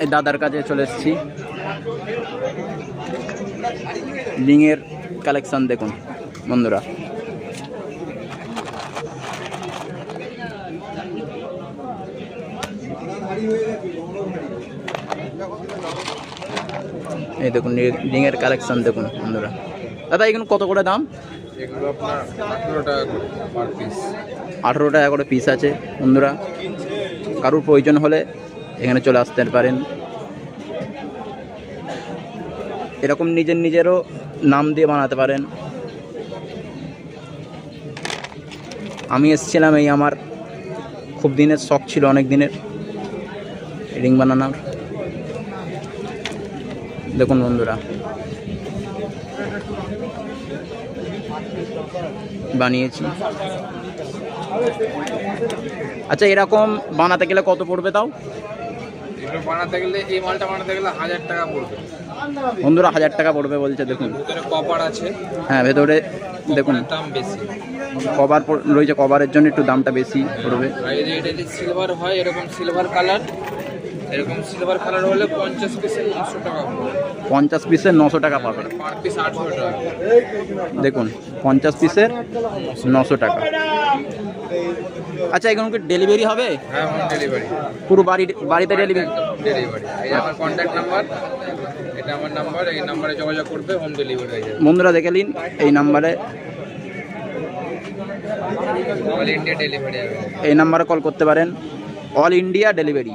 এই দাদার কাছে চলে এসেছি। রিংয়ের কালেকশন দেখুন বন্ধুরা। এই দেখুন রিংয়ের কালেকশন দেখুন বন্ধুরা। দাদা এগুলো কত করে দাম? এগুলো আপনার 18 টাকা করে পার পিস। 18 টাকা করে পিস আছে বন্ধুরা। কারোর প্রয়োজন হলে এখানে চলে আসতে পারেন। এরকম নিজেরও নাম দিয়ে বানাতে পারেন। আমি এসেছিলাম, এই আমার খুব দিনের শখ ছিল, অনেক দিনের রিং বানানোর। দেখুন বন্ধুরা বানিয়েছি। আচ্ছা এরকম বানাতে গেলে কত পড়বে তাও? এগুলো বানাতে গেলে, এই মালটা বানাতে গেলে 1000 টাকা পড়বে বন্ধুরা। 1000 টাকা পড়বে বলছে। দেখুন ভিতরে কভার আছে। হ্যাঁ ভেতরে দেখুন দাম বেশি। কভার রয়েছে, কভারের জন্য একটু দামটা বেশি পড়বে। আর এটা সিলভার হয়, এরকম সিলভার কালার। এরকম সিলভার কালার হলে 50 পিসে 900 টাকা পড়বে। 50 পিসের 900 টাকা পাবেন। পার পিস 800 টাকা। দেখুন 50 পিসের 900 টাকা। আচ্ছা এগুলো কি ডেলিভারি হবে? হ্যাঁ, হোম ডেলিভারি। পুরো বাড়িতে ডেলিভারি? ডেলিভারি। এই যে আমার কন্ট্যাক্ট নাম্বার, এটা আমার নাম্বার, এই নাম্বারে যোগাযোগ করবে, হোম ডেলিভারি হয়ে যাবে। বন্ধুরা দেখে নিন এই নাম্বারে, অল ইন্ডিয়া ডেলিভারি হবে। এই নাম্বারে কল করতে পারেন। All India delivery.